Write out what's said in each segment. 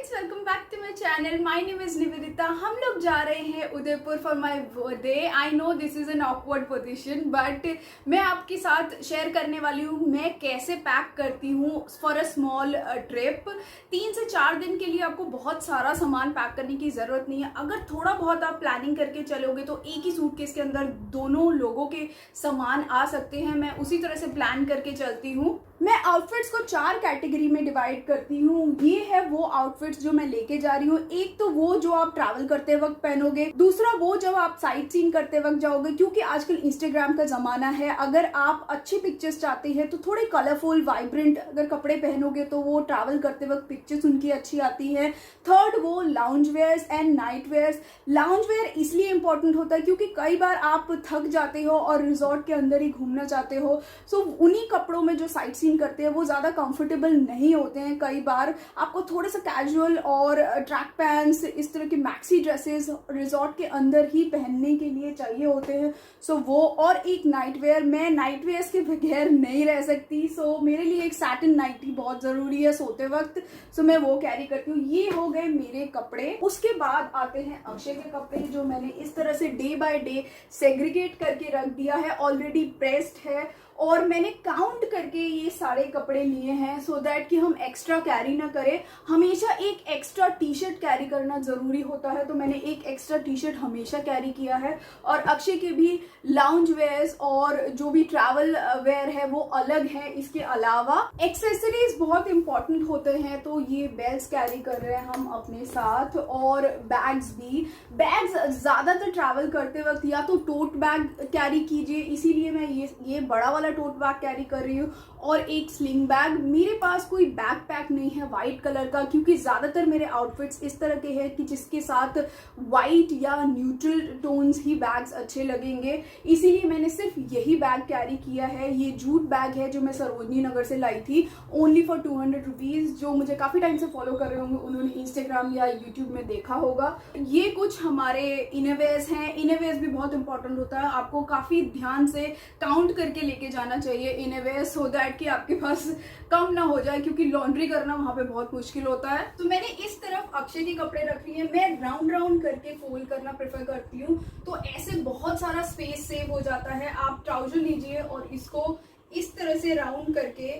Friends, welcome back to my channel. My name is Nivedita. हम लोग जा रहे हैं Udaipur for my birthday. I know this is an awkward position, but मैं आपके साथ शेयर करने वाली हूँ मैं कैसे पैक करती हूँ फॉर अ स्मॉल ट्रिप। 3 से 4 दिन के लिए आपको बहुत सारा सामान पैक करने की ज़रूरत नहीं है। अगर थोड़ा बहुत आप प्लानिंग करके चलोगे तो एक ही सूटकेस के अंदर दोनों लोगों के सामान आ सकते हैं। मैं उसी तरह से प्लान करके चलती हूँ। मैं आउटफिट्स को 4 कैटेगरी में डिवाइड करती हूँ। ये है वो आउटफिट्स जो मैं लेके जा रही हूँ। एक तो वो जो आप ट्रैवल करते वक्त पहनोगे, दूसरा वो जब आप साइट सीइंग करते वक्त जाओगे, क्योंकि आजकल इंस्टाग्राम का जमाना है। अगर आप अच्छी पिक्चर्स चाहते हैं तो थोड़े कलरफुल वाइब्रेंट अगर कपड़े पहनोगे तो वो ट्रैवल करते वक्त पिक्चर्स उनकी अच्छी आती है। थर्ड वो lounge wears and night wears. Lounge wear इसलिए इंपॉर्टेंट होता है क्योंकि कई बार आप थक जाते हो और रिजॉर्ट के अंदर ही घूमना चाहते हो, सो उन्हीं कपड़ों में जो साइट सीइंग करते हैं वो ज़्यादा कंफर्टेबल नहीं होते हैं। कई बार आपको थोड़ा सा कैजुअल और ट्रैक पैंट्स, इस तरह की मैक्सी ड्रेसेस रिजॉर्ट के अंदर ही पहनने के लिए चाहिए होते हैं। सो वो और एक नाइट वेयर। मैं नाइट वेयर्स के बगैर नहीं रह सकती, सो मेरे लिए एक सैटिन नाइटी बहुत ज़रूरी है सोते वक्त। सो मैं वो कैरी करती हूँ। ये हो गए मेरे कपड़े। उसके बाद आते हैं अक्षय के कपड़े, जो मैंने इस तरह से डे बाय डे सेग्रीगेट करके रख दिया है। ऑलरेडी प्रेस्ड है और मैंने काउंट करके ये सारे कपड़े लिए हैं सो दैट कि हम एक्स्ट्रा कैरी ना करें। हमेशा एक एक्स्ट्रा टी शर्ट कैरी करना ज़रूरी होता है, तो मैंने एक एक्स्ट्रा टी शर्ट हमेशा कैरी किया है। और अक्षय के भी लाउंज वेयर्स और जो भी ट्रैवल वेयर है वो अलग है। इसके अलावा एक्सेसरीज बहुत इंपॉर्टेंट होते हैं, तो ये बेल्ट कैरी कर रहे हैं हम अपने साथ, और बैग्स भी। बैग्स ज़्यादातर ट्रैवल करते वक्त या तो टोट बैग कैरी कीजिए, इसीलिए मैं ये बड़ा वाला टोट बैग कैरी कर रही हूँ, और एक स्लिंग बैग। मेरे पास कोई बैक पैक नहीं है वाइट कलर का, क्योंकि ज़्यादातर मेरे आउटफिट्स इस तरह के हैं कि जिसके साथ वाइट या न्यूट्रल टोन्स ही बैग्स अच्छे लगेंगे, इसीलिए मैंने सिर्फ यही बैग कैरी किया है। ये जूट बैग है जो मैं सरोजनी नगर से लाई थी, ओनली फॉर 200 रुपीज़। जो मुझे काफ़ी टाइम से फॉलो कर रहे होंगे उन्होंने इंस्टाग्राम या यूट्यूब में देखा होगा। ये कुछ हमारे इनरवेयर्स हैं। इनरवेयर्स भी बहुत इंपॉर्टेंट होता है, आपको काफ़ी ध्यान से काउंट करके लेके जाना चाहिए इनरवेयर, सो दैट कि आपके पास कम ना हो जाए, क्योंकि लॉन्ड्री करना वहां पे बहुत मुश्किल होता है। तो मैंने इस तरफ अक्षय के कपड़े रख लिए। मैं राउंड राउंड करके फोल्ड करना प्रेफर करती हूँ, तो ऐसे बहुत सारा स्पेस सेव हो जाता है। आप ट्राउजर लीजिए और इसको इस तरह से राउंड करके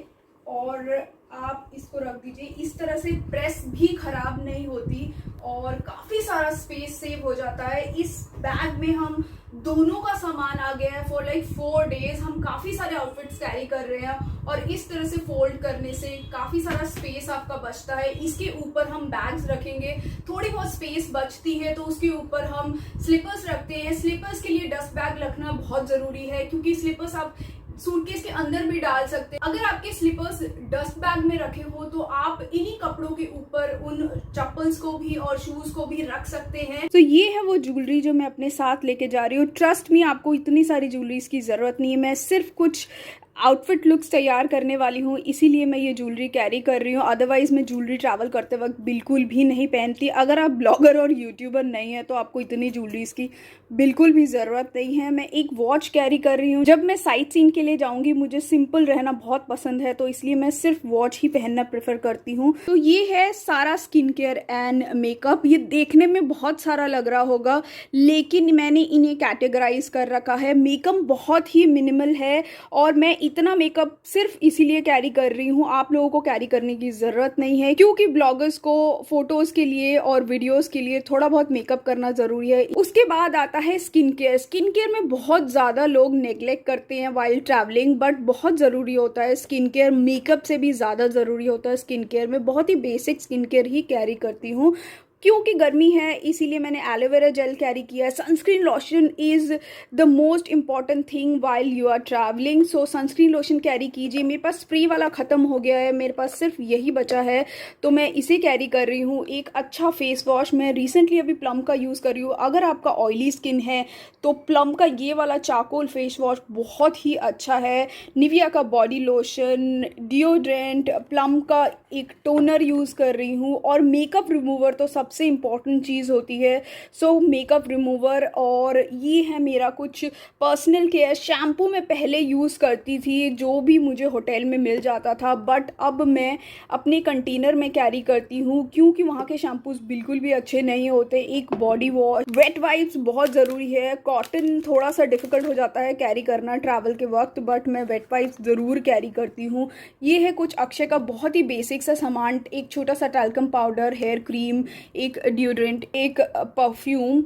और आप इसको रख दीजिए। इस तरह से प्रेस भी खराब नहीं होती और काफ़ी सारा स्पेस सेव हो जाता है। इस बैग में हम दोनों का सामान आ गया है फॉर लाइक 4 डेज। हम काफ़ी सारे आउटफिट्स कैरी कर रहे हैं और इस तरह से फोल्ड करने से काफ़ी सारा स्पेस आपका बचता है। इसके ऊपर हम बैग्स रखेंगे, थोड़ी बहुत स्पेस बचती है तो उसके ऊपर हम स्लीपर्स रखते हैं। स्लीपर्स के लिए डस्ट बैग रखना बहुत ज़रूरी है, क्योंकि स्लीपर्स आप सूटकेस के अंदर भी डाल सकते हैं। अगर आपके स्लीपर्स डस्ट बैग में रखे हो तो आप इन्हीं कपड़ों के ऊपर उन चप्पल्स को भी और शूज को भी रख सकते हैं। तो ये है वो ज्वेलरी जो मैं अपने साथ लेके जा रही हूँ। ट्रस्ट मी, आपको इतनी सारी ज्वेलरीज की जरूरत नहीं है। मैं सिर्फ कुछ आउटफिट लुक्स तैयार करने वाली हूँ, इसीलिए मैं ये ज्वेलरी कैरी कर रही हूँ। अदरवाइज़ मैं ज्वेलरी ट्रैवल करते वक्त बिल्कुल भी नहीं पहनती। अगर आप ब्लॉगर और यूट्यूबर नहीं है तो आपको इतनी ज्वेलरीज की बिल्कुल भी ज़रूरत नहीं है। मैं एक वॉच कैरी कर रही हूँ। जब मैं साइट सीइंग के लिए जाऊँगी, मुझे सिंपल रहना बहुत पसंद है, तो इसलिए मैं सिर्फ वॉच ही पहनना प्रेफर करती हूँ। तो ये है सारा स्किन केयर एंड मेकअप। ये देखने में बहुत सारा लग रहा होगा, लेकिन मैंने इन्हें कैटेगराइज कर रखा है। मेकअप बहुत ही मिनिमल है और मैं इतना मेकअप सिर्फ इसीलिए कैरी कर रही हूँ। आप लोगों को कैरी करने की ज़रूरत नहीं है, क्योंकि ब्लॉगर्स को फोटोज़ के लिए और वीडियोज़ के लिए थोड़ा बहुत मेकअप करना ज़रूरी है। उसके बाद आता है स्किन केयर। स्किन केयर में बहुत ज़्यादा लोग नेग्लेक्ट करते हैं वाइल ट्रैवलिंग, बट बहुत ज़रूरी होता है स्किन केयर। मेकअप से भी ज़्यादा ज़रूरी होता है स्किन केयर में। बहुत ही बेसिक स्किन केयर ही कैरी करती हूँ, क्योंकि गर्मी है इसीलिए मैंने एलोवेरा जेल कैरी किया है। Sunscreen lotion is the most important thing while you are travelling, so sunscreen lotion carry कीजिए। मेरे पास स्प्रे वाला ख़त्म हो गया है, मेरे पास सिर्फ यही बचा है, तो मैं इसे कैरी कर रही हूँ। एक अच्छा फेस वॉश मैं रिसेंटली अभी प्लम का यूज़ कर रही हूँ। अगर आपका ऑयली स्किन है तो प्लम का ये वाला चारकोल फेस वॉश बहुत ही अच्छा है। निविया का बॉडी लोशन, डिओड्रेंट, प्लम का एक टोनर यूज़ कर रही हूँ, और मेकअप रिमूवर तो सब सबसे इम्पॉर्टेंट चीज़ होती है। सो मेकअप रिमूवर, और ये है मेरा कुछ पर्सनल केयर। शैम्पू मैं पहले यूज़ करती थी जो भी मुझे होटल में मिल जाता था, बट अब मैं अपने कंटेनर में कैरी करती हूँ क्योंकि वहाँ के शैम्पूज बिल्कुल भी अच्छे नहीं होते। एक बॉडी वॉश, वेट वाइप्स बहुत ज़रूरी है। कॉटन थोड़ा सा डिफ़िकल्ट हो जाता है कैरी करना ट्रैवल के वक्त, बट मैं वेट वाइप्स ज़रूर कैरी करती हूँ। ये है कुछ अक्षय का बहुत ही बेसिक सा सामान, एक छोटा सा टैल्कम पाउडर, हेयर क्रीम, एक डिओड्रेंट, एक परफ्यूम।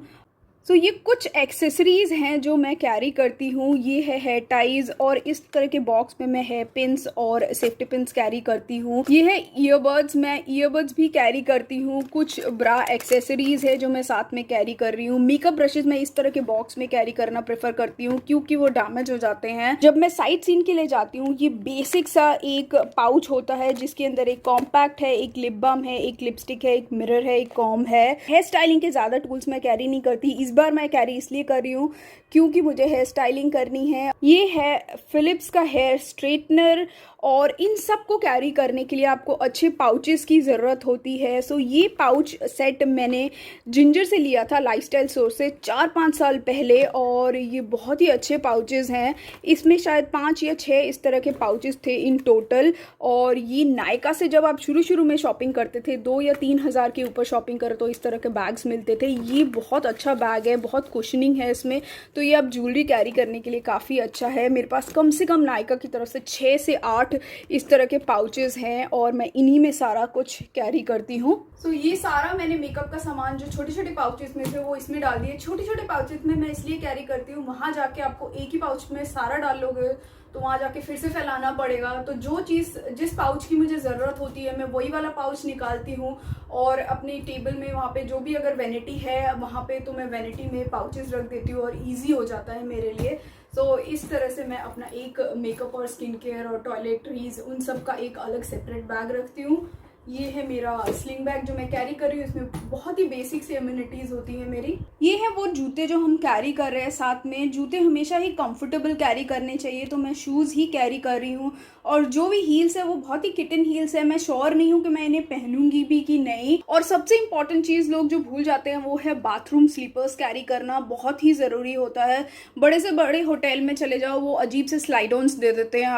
सो ये कुछ एक्सेसरीज़ हैं जो मैं कैरी करती हूँ। ये है हेयर टाइज, और इस तरह के बॉक्स में मैं हेयर पिन्स और सेफ्टी पिन्स कैरी करती हूँ। ये है ईयरबड्स, मैं ईयरबड्स भी कैरी करती हूँ। कुछ ब्रा एक्सेसरीज़ है जो मैं साथ में कैरी कर रही हूँ। मेकअप ब्रशेज मैं इस तरह के बॉक्स में कैरी करना प्रेफर करती हूँ क्योंकि वो डैमेज हो जाते हैं जब मैं साइट सीन के लिए जाती हूँ। ये बेसिक सा एक पाउच होता है जिसके अंदर एक कॉम्पैक्ट है, एक लिप बाम है, एक लिपस्टिक है, एक मिरर है, एक कॉम है। हेयर स्टाइलिंग के ज़्यादा टूल्स मैं कैरी नहीं करती। इस बार मैं कैरी इसलिए कर रही हूँ क्योंकि मुझे हेयर स्टाइलिंग करनी है। ये है फिलिप्स का हेयर स्ट्रेटनर, और इन सब को कैरी करने के लिए आपको अच्छे पाउचेस की ज़रूरत होती है। सो ये पाउच सेट मैंने जिंजर से लिया था, लाइफस्टाइल स्टोर से, 4-5 साल पहले, और ये बहुत ही अच्छे पाउचेस हैं। इसमें शायद 5 या 6 इस तरह के पाउचेस थे इन टोटल। और ये नायका से जब आप शुरू में शॉपिंग करते थे, 2 या 3 हज़ार के ऊपर शॉपिंग करो तो इस तरह के बैग्स मिलते थे। ये बहुत अच्छा बैग है, बहुत कुशनिंग है इसमें, तो ये आप ज्वेलरी कैरी करने के लिए काफ़ी अच्छा है। मेरे पास कम से कम नायका की तरफ से 6 से 8 इस तरह के पाउचेस हैं और मैं इन्हीं में सारा कुछ कैरी करती हूँ। सो ये सारा मैंने मेकअप का सामान जो छोटे छोटे पाउचेस में थे वो इसमें डाल दिए। छोटे छोटे पाउचेस में मैं इसलिए कैरी करती हूँ, वहाँ जाके आपको एक ही पाउच में सारा डाल लोगे तो वहाँ जाके फिर से फैलाना पड़ेगा। तो जो चीज़ जिस पाउच की मुझे ज़रूरत होती है मैं वही वाला पाउच निकालती हूँ, और अपनी टेबल में वहाँ पे जो भी अगर वैनिटी है वहाँ पे तो मैं वैनिटी में पाउचेस रख देती हूँ और ईजी हो जाता है मेरे लिए। सो इस तरह से मैं अपना एक मेकअप और स्किन केयर और टॉयलेटरीज उन सब का एक अलग सेपरेट बैग रखती हूँ। ये है मेरा स्लिंग बैग जो मैं कैरी कर रही हूँ, इसमें बहुत ही बेसिक सी अम्यूनिटीज़ होती है मेरी। ये है वो जूते जो हम कैरी कर रहे हैं साथ में। जूते हमेशा ही कंफर्टेबल कैरी करने चाहिए, तो मैं शूज़ ही कैरी कर रही हूँ, और जो भी हील्स है वो बहुत ही किटन हील्स है। मैं श्योर नहीं हूँ कि मैं इन्हें पहनूंगी भी कि नहीं। और सबसे इंपॉर्टेंट चीज़ लोग जो भूल जाते हैं वो है बाथरूम स्लीपर्स कैरी करना, बहुत ही ज़रूरी होता है। बड़े से बड़े होटल में चले जाओ, वो अजीब से स्लाइड ऑन्स दे देते हैं।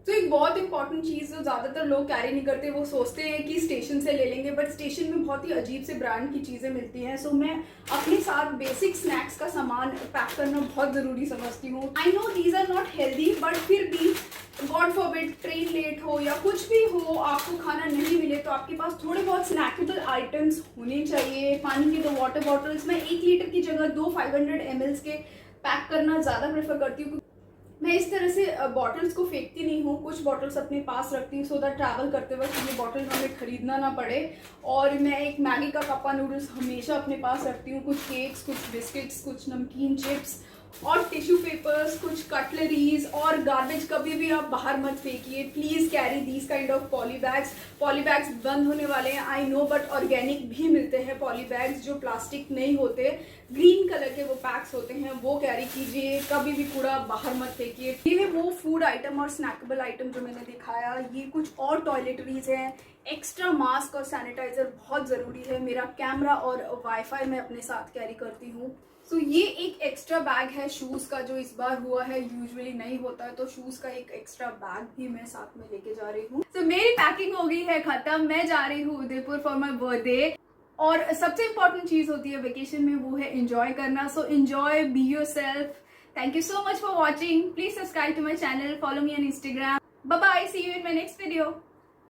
तो एक बहुत इंपॉर्टेंट चीज़ जो ज़्यादातर लोग कैरी नहीं करते, वो सोचते हैं कि स्टेशन से ले लेंगे, बट स्टेशन में बहुत ही अजीब से ब्रांड की चीज़ें मिलती हैं। सो मैं अपने साथ बेसिक स्नैक्स का सामान पैक करना बहुत ज़रूरी समझती हूँ। I know these are not healthy, but फिर भी गॉड फॉरबिड ट्रेन लेट हो या कुछ भी हो, आपको खाना नहीं मिले, तो आपके पास थोड़े बहुत स्नैकेबल आइटम्स होने चाहिए। पानी की 2 वाटर बॉटल्स, मैं 1 लीटर की जगह 2 500 ml के पैक करना ज़्यादा प्रेफर करती हूँ। मैं इस तरह से बॉटल्स को फेंकती नहीं हूँ, कुछ बॉटल्स अपने पास रखती हूँ सो दैट ट्रैवल करते वक्त ये बॉटल हमें खरीदना ना पड़े। और मैं एक मैगी का कप्पा नूडल्स हमेशा अपने पास रखती हूँ, कुछ केक्स, कुछ बिस्किट्स, कुछ नमकीन चिप्स और टिश्यू पेपर्स, कुछ कटलरीज और गार्बेज कभी भी आप बाहर मत फेंकिए। Please carry these kind of poly bags. Poly bags बंद होने वाले हैं आई नो, बट ऑर्गेनिक भी मिलते हैं पॉली बैग्स जो प्लास्टिक नहीं होते, ग्रीन कलर के वो पैक्स होते हैं, वो कैरी कीजिए। कभी भी कूड़ा बाहर मत फेंकिए। ये है वो फूड आइटम और स्नैकेबल आइटम जो मैंने दिखाया। ये कुछ और टॉयलेटरीज हैं। एक्स्ट्रा मास्क और सैनिटाइजर बहुत ज़रूरी है। मेरा कैमरा और वाईफाई मैं अपने साथ कैरी करती हूँ। सो ये एक एक्स्ट्रा बैग है शूज़ का जो इस बार हुआ है, यूजुअली नहीं होता है, तो शूज़ का एक एक्स्ट्रा बैग भी मैं साथ में लेके जा रही हूँ। सो मेरी पैकिंग हो गई है खत्म, मैं जा रही हूँ उदयपुर फॉर माई बर्थडे। और सबसे इंपॉर्टेंट चीज़ होती है वेकेशन में, वो है एंजॉय करना। So enjoy, be yourself. Thank you so much for watching. Please subscribe to my channel, follow me on Instagram. Bye bye, see you in my next video.